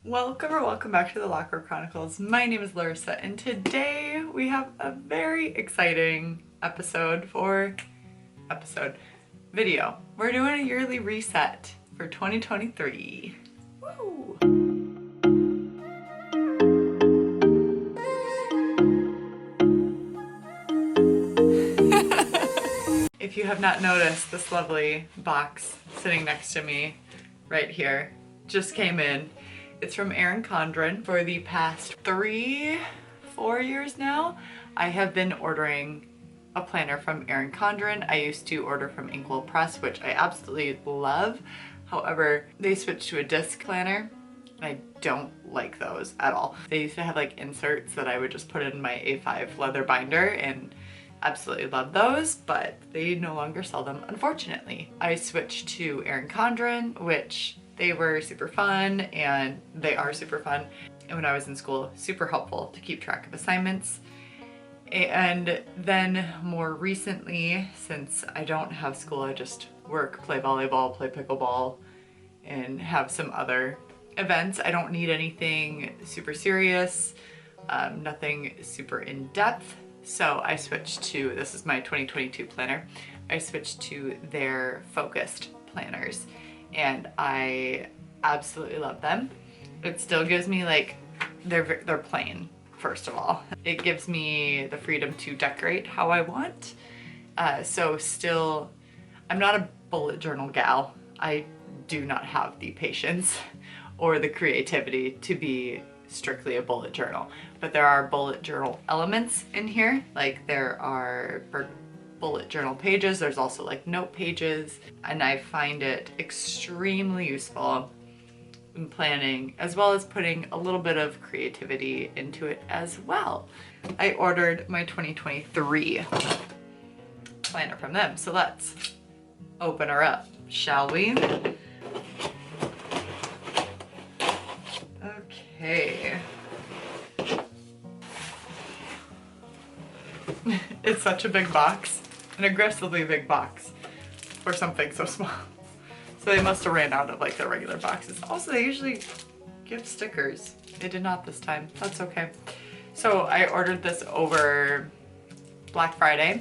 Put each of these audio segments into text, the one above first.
Welcome back to the Locker Chronicles. My name is Larissa and today we have a very exciting video. We're doing a yearly reset for 2023. Woo! If you have not noticed, this lovely box sitting next to me right here just came in. It's from Erin Condren. For the past 3-4 years now, I have been ordering a planner from Erin Condren. I used to order from Inkwell Press, which I absolutely love. However, they switched to a disc planner. I don't like those at all. They used to have like inserts that I would just put in my A5 leather binder and absolutely love those, but they no longer sell them, unfortunately. I switched to Erin Condren, which they were super fun and they are super fun. And when I was in school, super helpful to keep track of assignments. And then more recently, since I don't have school, I just work, play volleyball, play pickleball, and have some other events. I don't need anything super serious, nothing super in-depth. So I switched to, this is my 2022 planner, I switched to their focused planners. And I absolutely love them. It still gives me like, they're plain, first of all. It gives me the freedom to decorate how I want. So still, I'm not a bullet journal gal. I do not have the patience or the creativity to be strictly a bullet journal. But there are bullet journal elements in here. Like there are bullet journal pages, there's also like note pages, and I find it extremely useful in planning, as well as putting a little bit of creativity into it as well. I ordered my 2023 planner from them, so let's open her up, shall we? Okay. It's such a big box, an aggressively big box for something so small. So they must have ran out of like their regular boxes. Also, they usually give stickers. They did not this time. That's okay. So I ordered this over Black Friday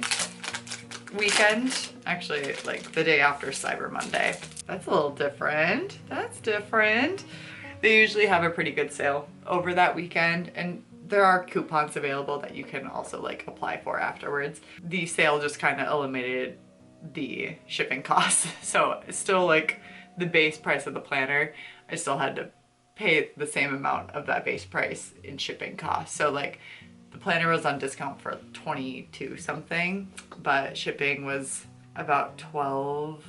weekend, actually like the day after Cyber Monday. That's a little different. That's different. They usually have a pretty good sale over that weekend, and there are coupons available that you can also like apply for afterwards. The sale just kind of eliminated the shipping costs. So it's still like the base price of the planner, I still had to pay the same amount of that base price in shipping costs. So like the planner was on discount for 22 something, but shipping was about $12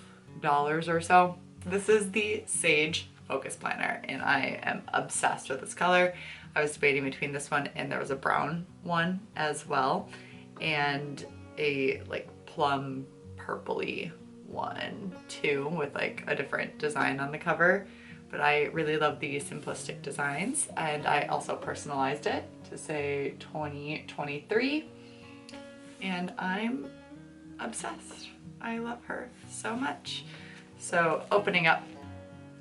or so. This is the Sage Focus Planner and I am obsessed with this color. I was debating between this one and there was a brown one as well, and a like plum purpley one too with like a different design on the cover. But I really love the simplistic designs, and I also personalized it to say 2023, and I'm obsessed. I love her so much. So opening up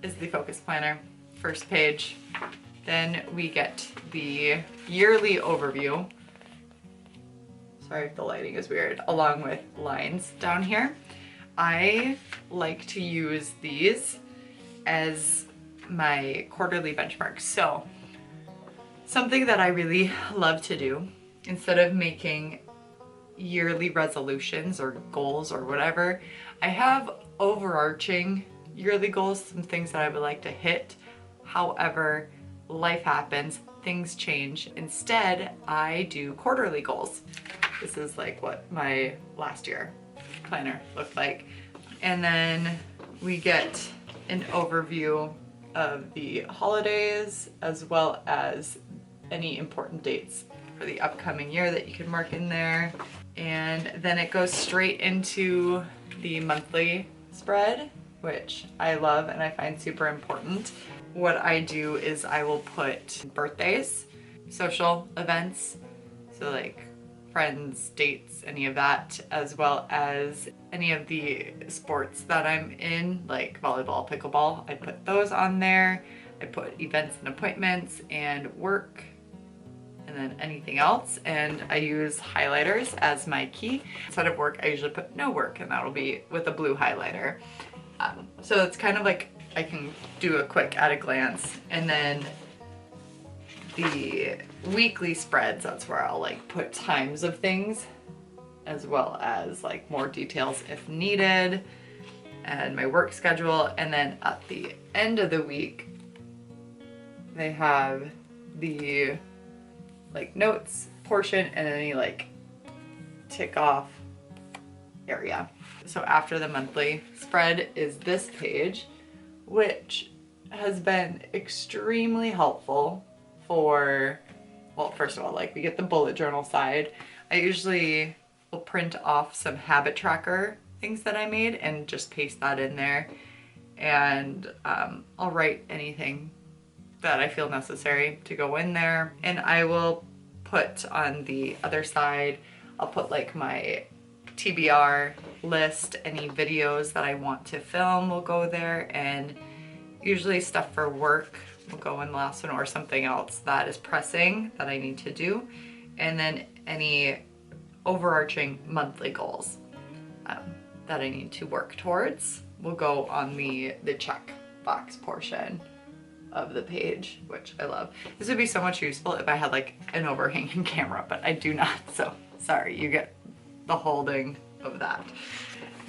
is the Focus Planner, first page. Then we get the yearly overview. Sorry if the lighting is weird, along with lines down here. I like to use these as my quarterly benchmarks. So something that I really love to do, instead of making yearly resolutions or goals or whatever, I have overarching yearly goals, some things that I would like to hit. However, life happens, things change. Instead, I do quarterly goals. This is like what my last year planner looked like. And then we get an overview of the holidays, as well as any important dates for the upcoming year that you can mark in there. And then it goes straight into the monthly spread, which I love and I find super important. What I do is I will put birthdays, social events, so like friends, dates, any of that, as well as any of the sports that I'm in, like volleyball, pickleball. I put those on there. I put events and appointments and work and then anything else. And I use highlighters as my key. Instead of work, I usually put no work, and that'll be with a blue highlighter. So it's kind of like I can do a quick at a glance. And then the weekly spreads, that's where I'll like put times of things as well as like more details if needed, and my work schedule. And then at the end of the week, they have the like notes portion and any like tick off area. So after the monthly spread is this page, which has been extremely helpful for, well, first of all, like we get the bullet journal side. I usually will print off some habit tracker things that I made and just paste that in there. And I'll write anything that I feel necessary to go in there. And I will put on the other side, I'll put like my TBR list, any videos that I want to film will go there, and usually stuff for work will go in the last one, or something else that is pressing that I need to do. And then any overarching monthly goals that I need to work towards will go on the check box portion of the page, which I love. This would be so much useful if I had like an overhanging camera, but I do not, so sorry, you get the holding of that.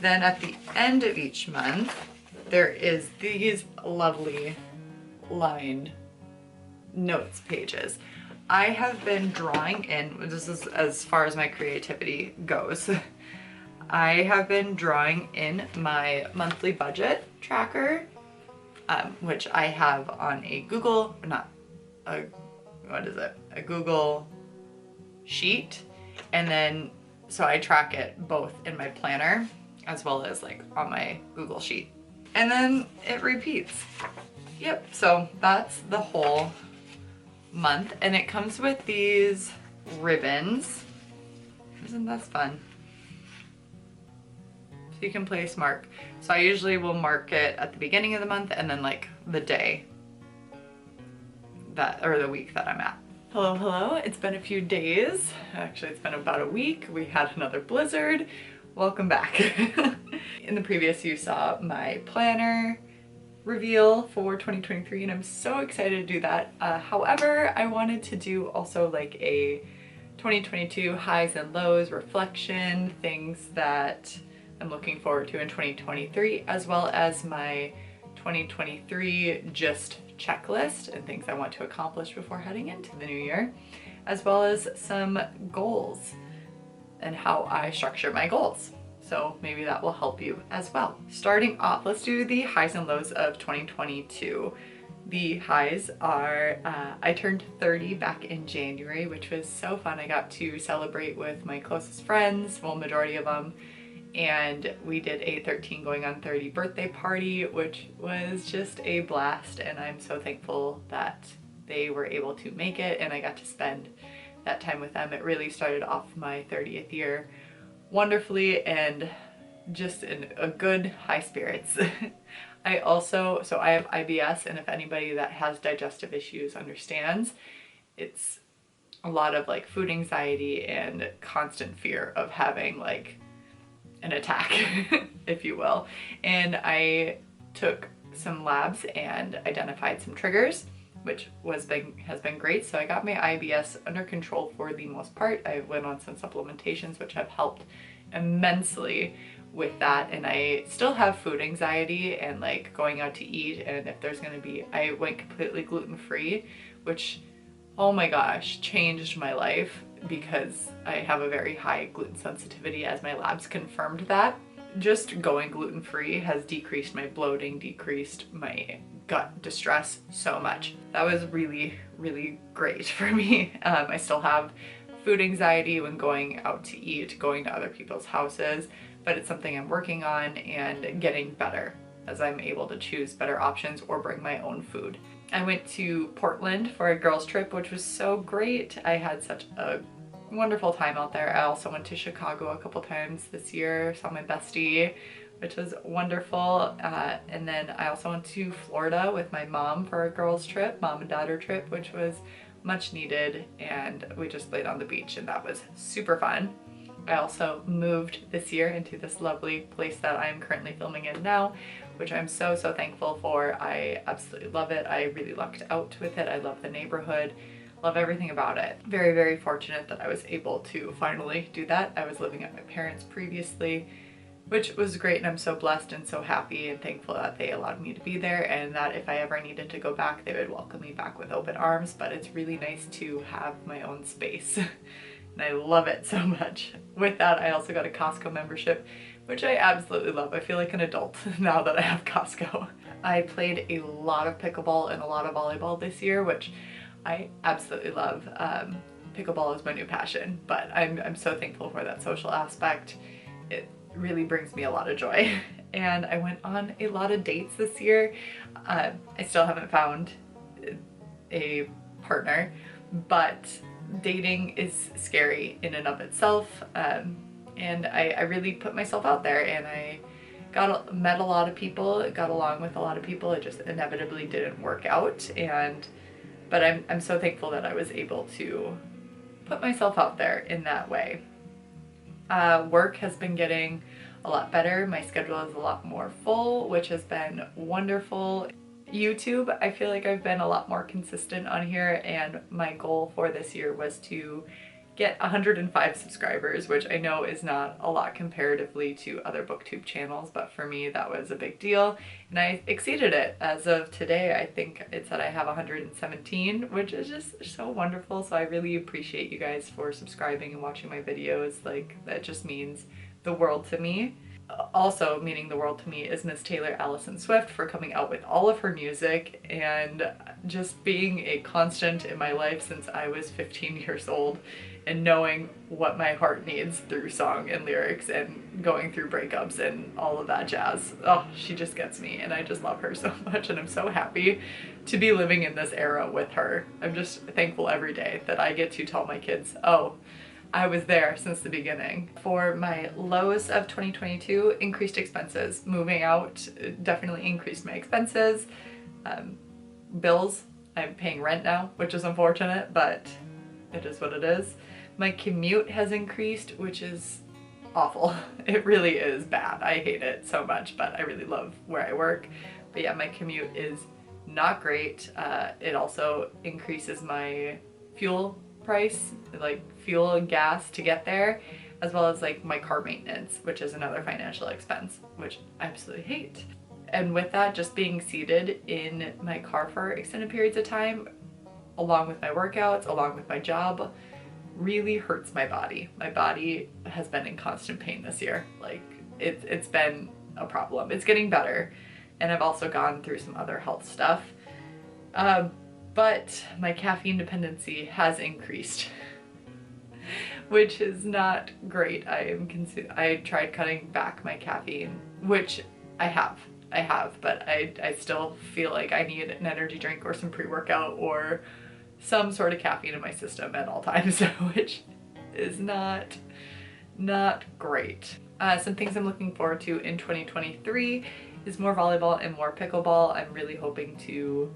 Then at the end of each month, there is these lovely lined notes pages. I have been drawing in, this is as far as my creativity goes, I have been drawing in my monthly budget tracker, which I have on a Google, a Google sheet. And then, so I track it both in my planner as well as like on my Google sheet. And then it repeats. Yep, so that's the whole month. And it comes with these ribbons. Isn't that fun? So you can place mark. So I usually will mark it at the beginning of the month and then like the day that, or the week that I'm at. Hello, hello. It's been a few days. Actually, it's been about a week. We had another blizzard. Welcome back. In the previous, you saw my planner reveal for 2023, and I'm so excited to do that. However, I wanted to do also like a 2022 highs and lows reflection, things that I'm looking forward to in 2023, as well as my 2023 GYST checklist and things I want to accomplish before heading into the new year, as well as some goals and how I structure my goals. So maybe that will help you as well. Starting off, let's do the highs and lows of 2022. The highs are, I turned 30 back in January, which was so fun. I got to celebrate with my closest friends, well, majority of them, and we did a 13 going on 30 birthday party, which was just a blast, and I'm so thankful that they were able to make it and I got to spend that time with them. It really started off my 30th year wonderfully and just in a good high spirits. I also, so I have IBS, and if anybody that has digestive issues understands, it's a lot of like food anxiety and constant fear of having like an attack, if you will. And I took some labs and identified some triggers, which has been great. So I got my IBS under control for the most part. I went on some supplementations, which have helped immensely with that. And I still have food anxiety and like going out to eat. And if there's gonna be, I went completely gluten-free, which, oh my gosh, changed my life, because I have a very high gluten sensitivity, as my labs confirmed that. Just going gluten-free has decreased my bloating, decreased my gut distress so much. That was really, really great for me. I still have food anxiety when going out to eat, going to other people's houses, but it's something I'm working on and getting better as I'm able to choose better options or bring my own food. I went to Portland for a girls trip, which was so great. I had such a wonderful time out there. I also went to Chicago a couple times this year, saw my bestie, which was wonderful. And then I also went to Florida with my mom for a girls trip, mom and daughter trip, which was much needed, and we just laid on the beach and that was super fun. I also moved this year into this lovely place that I'm currently filming in now, which I'm so thankful for. I absolutely love it. I really lucked out with it. I love the neighborhood, love everything about it. Very fortunate that I was able to finally do that. I was living at my parents' previously, which was great, and I'm so blessed and so happy and thankful that they allowed me to be there, and that if I ever needed to go back, they would welcome me back with open arms. But it's really nice to have my own space and I love it so much. With that, I also got a Costco membership, which I absolutely love. I feel like an adult now that I have Costco. I played a lot of pickleball and a lot of volleyball this year, which I absolutely love. Pickleball is my new passion, but I'm so thankful for that social aspect. It really brings me a lot of joy. And I went on a lot of dates this year. I still haven't found a partner, but dating is scary in and of itself. And I really put myself out there, and I met a lot of people, got along with a lot of people. It just inevitably didn't work out, but I'm so thankful that I was able to put myself out there in that way. Work has been getting a lot better. My schedule is a lot more full, which has been wonderful. YouTube, I feel like I've been a lot more consistent on here, and my goal for this year was to get 105 subscribers, which I know is not a lot comparatively to other booktube channels, but for me that was a big deal, and I exceeded it. As of today, I think it said I have 117, which is just so wonderful. So I really appreciate you guys for subscribing and watching my videos. Like, that just means the world to me. Also meaning the world to me is Miss Taylor Allison Swift for coming out with all of her music and just being a constant in my life since I was 15 years old, and knowing what my heart needs through song and lyrics and going through breakups and all of that jazz. Oh, she just gets me, and I just love her so much, and I'm so happy to be living in this era with her. I'm just thankful every day that I get to tell my kids, oh, I was there since the beginning. For my lows of 2022, increased expenses. Moving out definitely increased my expenses. Bills, I'm paying rent now, which is unfortunate, but it is what it is. My commute has increased, which is awful. It really is bad. I hate it so much, but I really love where I work. But yeah, my commute is not great. It also increases my fuel price, like fuel and gas to get there, as well as like my car maintenance, which is another financial expense, which I absolutely hate. And with that, just being seated in my car for extended periods of time, along with my workouts, along with my job, really hurts my body. My body has been in constant pain this year. Like, it's been a problem. It's getting better, and I've also gone through some other health stuff. But my caffeine dependency has increased, which is not great. I tried cutting back my caffeine, which I have, but I still feel like I need an energy drink or some pre-workout or some sort of caffeine in my system at all times, which is not great. Some things I'm looking forward to in 2023 is more volleyball and more pickleball. I'm really hoping to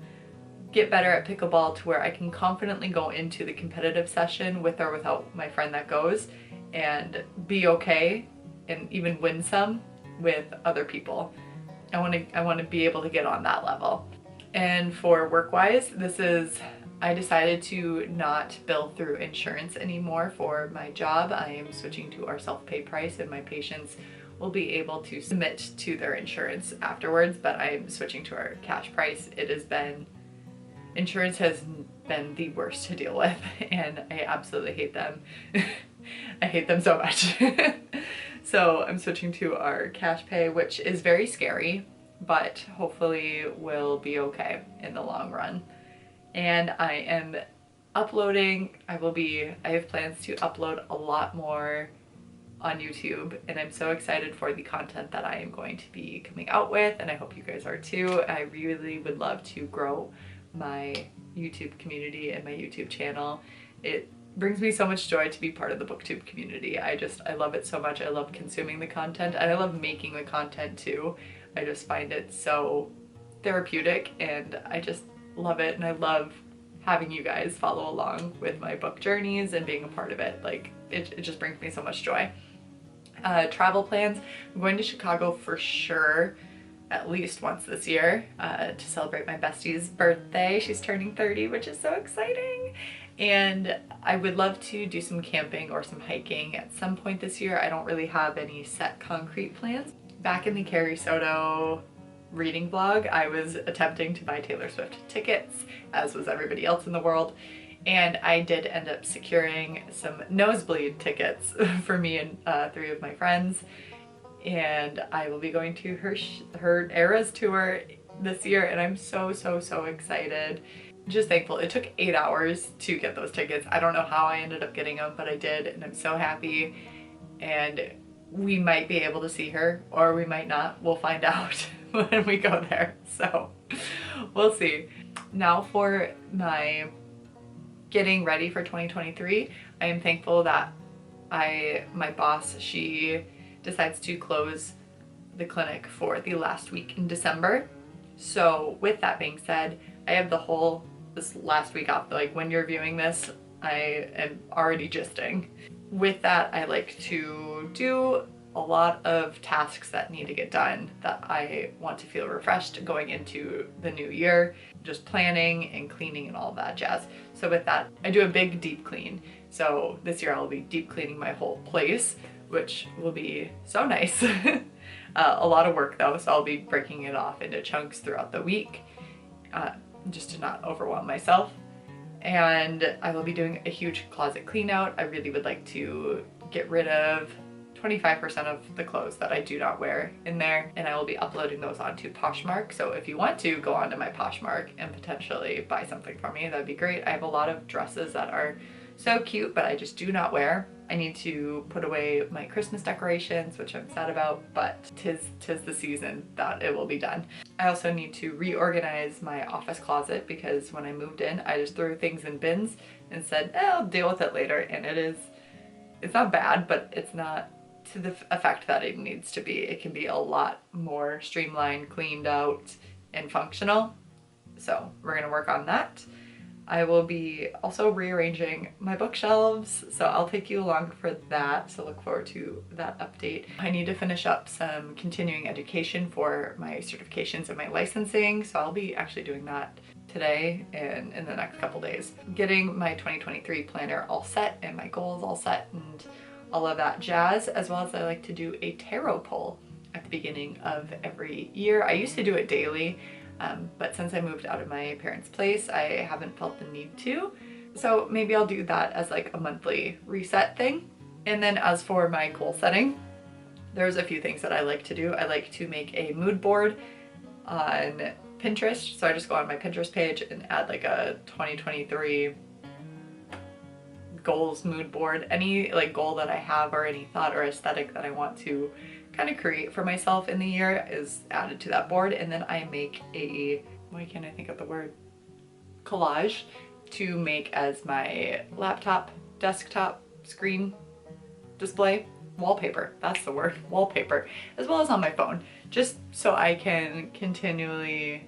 get better at pickleball to where I can confidently go into the competitive session with or without my friend that goes and be okay and even win some with other people. I want to be able to get on that level. And for work-wise, I decided to not bill through insurance anymore for my job. I am switching to our self-pay price, and my patients will be able to submit to their insurance afterwards, but I'm switching to our cash price. Insurance has been the worst to deal with, and I absolutely hate them. I hate them so much. So I'm switching to our cash pay, which is very scary, but hopefully will be okay in the long run. And I am uploading, I have plans to upload a lot more on YouTube, and I'm so excited for the content that I am going to be coming out with, and I hope you guys are too. I really would love to grow my YouTube community and my YouTube channel. It brings me so much joy to be part of the booktube community. I love it so much. I love consuming the content and I love making the content too. I just find it so therapeutic and I just love it, and I love having you guys follow along with my book journeys and being a part of it. Like it just brings me so much joy. Travel plans. I'm going to Chicago for sure at least once this year to celebrate my bestie's birthday. She's turning 30, which is so exciting. And I would love to do some camping or some hiking at some point this year. I don't really have any set concrete plans. Back in the Carrie Soto reading blog, I was attempting to buy Taylor Swift tickets, as was everybody else in the world. And I did end up securing some nosebleed tickets for me and 3 of my friends. And I will be going to her Eras tour this year, and I'm so excited. Just thankful. It took 8 hours to get those tickets. I don't know how I ended up getting them, but I did, and I'm so happy. And we might be able to see her, or we might not. We'll find out when we go there. So we'll see. Now for my getting ready for 2023, I am thankful that my boss, she decides to close the clinic for the last week in December. So with that being said, I have this last week off. Like when you're viewing this, I am already gisting. With that, I like to do a lot of tasks that need to get done, that I want to feel refreshed going into the new year, just planning and cleaning and all of that jazz. So with that, I do a big deep clean. So this year I'll be deep cleaning my whole place, which will be so nice. A lot of work though, so I'll be breaking it off into chunks throughout the week, just to not overwhelm myself. And I will be doing a huge closet clean out. I really would like to get rid of 25% of the clothes that I do not wear in there, and I will be uploading those onto Poshmark. So if you want to go onto my Poshmark and potentially buy something from me, that'd be great. I have a lot of dresses that are so cute, but I just do not wear. I need to put away my Christmas decorations, which I'm sad about, but tis the season that it will be done. I also need to reorganize my office closet, because when I moved in, I just threw things in bins and said, I'll deal with it later. And it's not bad, but it's not to the effect that it needs to be. It can be a lot more streamlined, cleaned out, and functional. So we're gonna work on that. I will be also rearranging my bookshelves, so I'll take you along for that, so look forward to that update. I need to finish up some continuing education for my certifications and my licensing, so I'll be actually doing that today and in the next couple days. Getting my 2023 planner all set and my goals all set and all of that jazz, as well as I like to do a tarot pull at the beginning of every year. I used to do it daily, but since I moved out of my parents' place, I haven't felt the need to. So maybe I'll do that as like a monthly reset thing. And then as for my goal setting, there's a few things that I like to do. I like to make a mood board on Pinterest. So I just go on my Pinterest page and add like a 2023 goals mood board. Any like goal that I have or any thought or aesthetic that I want to kind of create for myself in the year is added to that board, and then I make a, why can't I think of the word, collage to make as my laptop, desktop, screen display, wallpaper, that's the word, wallpaper, as well as on my phone, just so I can continually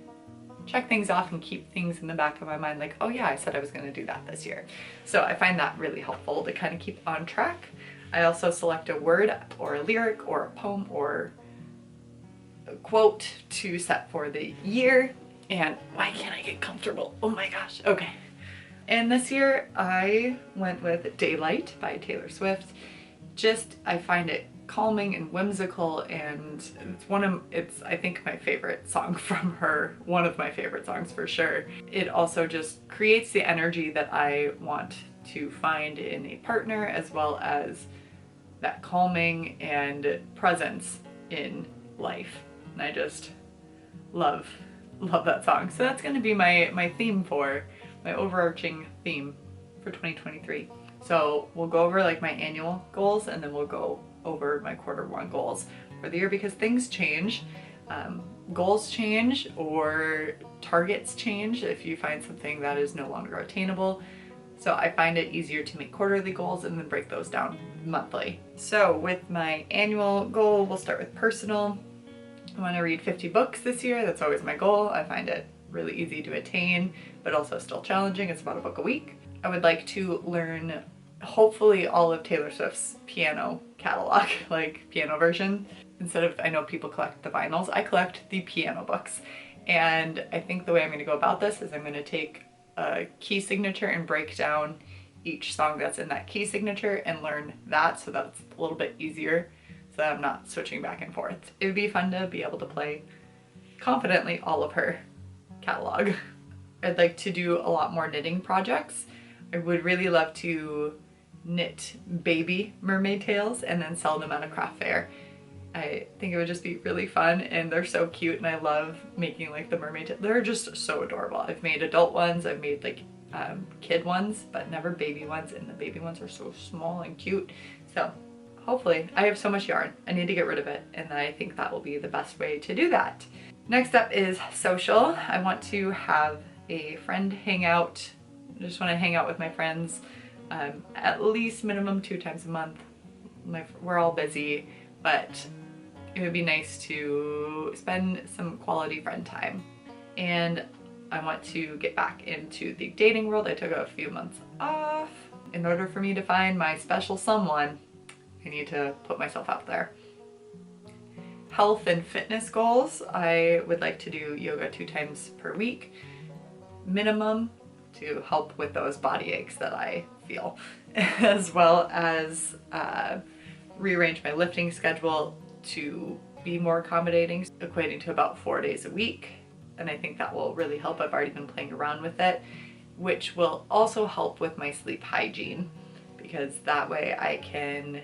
check things off and keep things in the back of my mind like, oh yeah, I said I was going to do that this year. So I find that really helpful to kind of keep on track. I also select a word or a lyric or a poem or a quote to set for the year. And why can't I get comfortable? Oh my gosh. Okay. And this year I went with Daylight by Taylor Swift. I find it calming and whimsical, and it's I think my favorite song from her, one of my favorite songs for sure. It also just creates the energy that I want to find in a partner, as well as that calming and presence in life. And I just love that song. So that's going to be my theme for my overarching theme for 2023. So we'll go over like my annual goals, and then we'll go over my quarter 1 goals for the year, because things change, goals change, or targets change if you find something that is no longer attainable. So I find it easier to make quarterly goals and then break those down monthly. So with my annual goal, we'll start with personal. I want to read 50 books this year. That's always my goal. I find it really easy to attain, but also still challenging. It's about a book a week. I would like to learn hopefully all of Taylor Swift's piano catalog, like piano version. Instead of, I know people collect the vinyls, I collect the piano books. And I think the way I'm going to go about this is I'm going to take a key signature and break down each song that's in that key signature and learn that, so that's a little bit easier so that I'm not switching back and forth. It would be fun to be able to play confidently all of her catalog. I'd like to do a lot more knitting projects. I would really love to knit baby mermaid tails and then sell them at a craft fair. I think it would just be really fun, and they're so cute, and I love making like the mermaid. They're just so adorable. I've made adult ones, I've made like kid ones, but never baby ones, and the baby ones are so small and cute. So hopefully, I have so much yarn. I need to get rid of it, and I think that will be the best way to do that. Next up is social. I want to have a friend hangout. I just want to hang out with my friends at least minimum 2 times a month. We're all busy, but it would be nice to spend some quality friend time. And I want to get back into the dating world. I took a few months off. In order for me to find my special someone, I need to put myself out there. Health and fitness goals. I would like to do yoga 2 times per week, minimum, to help with those body aches that I feel, as well as rearrange my lifting schedule to be more accommodating, equating to about 4 days a week. And I think that will really help. I've already been playing around with it, which will also help with my sleep hygiene, because that way I'd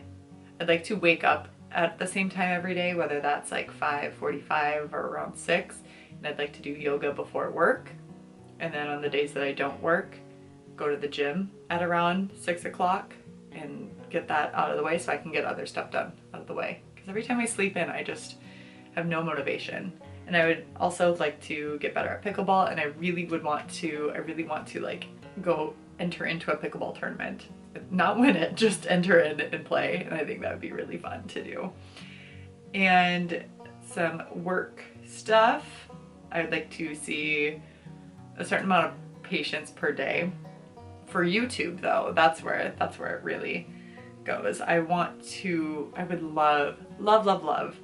like to wake up at the same time every day, whether that's like 5:45 or around 6, and I'd like to do yoga before work. And then on the days that I don't work, go to the gym at around 6 o'clock and get that out of the way so I can get other stuff done out of the way. Because every time I sleep in, I just have no motivation. And I would also like to get better at pickleball, and I really want to like go enter into a pickleball tournament. Not win it, just enter in and play. And I think that would be really fun to do. And some work stuff. I would like to see a certain amount of patients per day. For YouTube though, that's where it really goes. I would love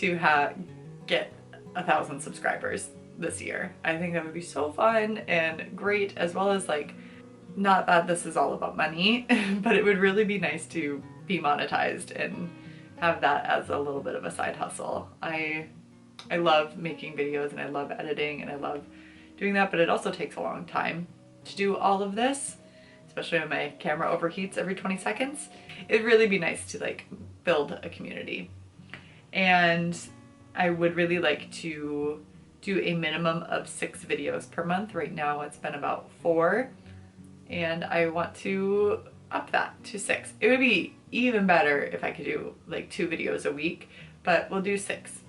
to get 1,000 subscribers this year. I think that would be so fun and great, as well as like, not that this is all about money, but it would really be nice to be monetized and have that as a little bit of a side hustle. I love making videos and I love editing and I love doing that, but it also takes a long time to do all of this, especially when my camera overheats every 20 seconds. It'd really be nice to like build a community. And I would really like to do a minimum of 6 videos per month. Right now it's been about 4, and I want to up that to 6. It would be even better if I could do like 2 videos a week, but we'll do 6.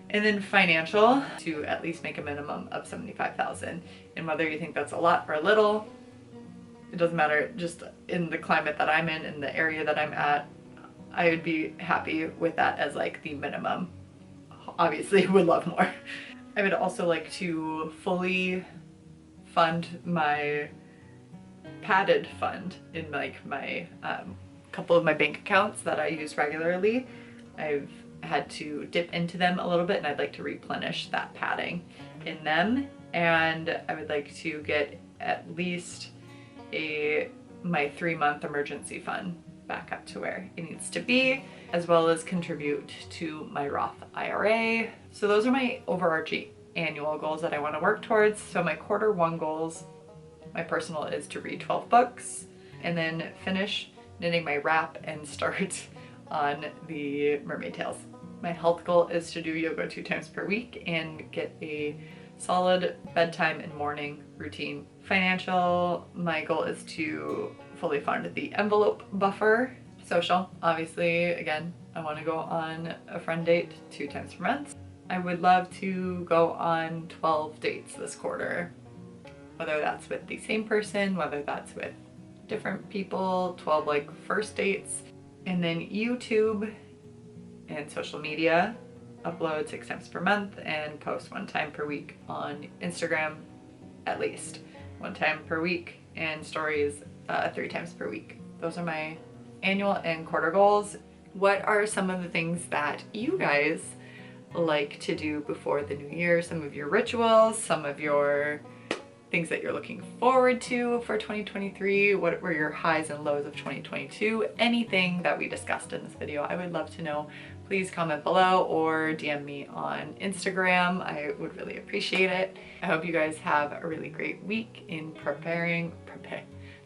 And then financial, to at least make a minimum of $75,000. And whether you think that's a lot or a little, it doesn't matter. Just in the climate that I'm in the area that I'm at, I would be happy with that as like the minimum. Obviously, would love more. I would also like to fully fund my padded fund in like my couple of my bank accounts that I use regularly. I've had to dip into them a little bit, and I'd like to replenish that padding in them. And I would like to get at least my 3-month emergency fund back up to where it needs to be, as well as contribute to my Roth IRA. So those are my overarching annual goals that I want to work towards. So my Q1 goals, my personal, is to read 12 books and then finish knitting my wrap and start on the mermaid tails. My health goal is to do yoga 2 times per week and get a solid bedtime and morning routine. Financial, my goal is to fully fund the envelope buffer. Social, obviously, again, I want to go on a friend date 2 times per month. I would love to go on 12 dates this quarter, whether that's with the same person, whether that's with different people, 12 like first dates, and then YouTube and social media. Upload 6 times per month and post 1 time per week on Instagram, at least 1 time per week, and stories 3 times per week. Those are my annual and quarter goals. What are some of the things that you guys like to do before the new year? Some of your rituals, some of your things that you're looking forward to for 2023. What were your highs and lows of 2022? Anything that we discussed in this video, I would love to know. Please comment below or DM me on Instagram. I would really appreciate it. I hope you guys have a really great week in preparing for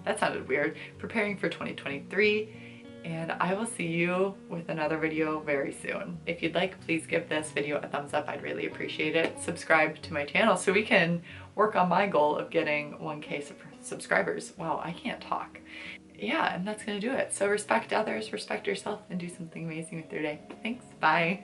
2023. And I will see you with another video very soon. If you'd like, please give this video a thumbs up. I'd really appreciate it. Subscribe to my channel so we can work on my goal of getting 1K subscribers. Wow, I can't talk. Yeah, and that's gonna do it. So respect others, respect yourself, and do something amazing with your day. Thanks, bye.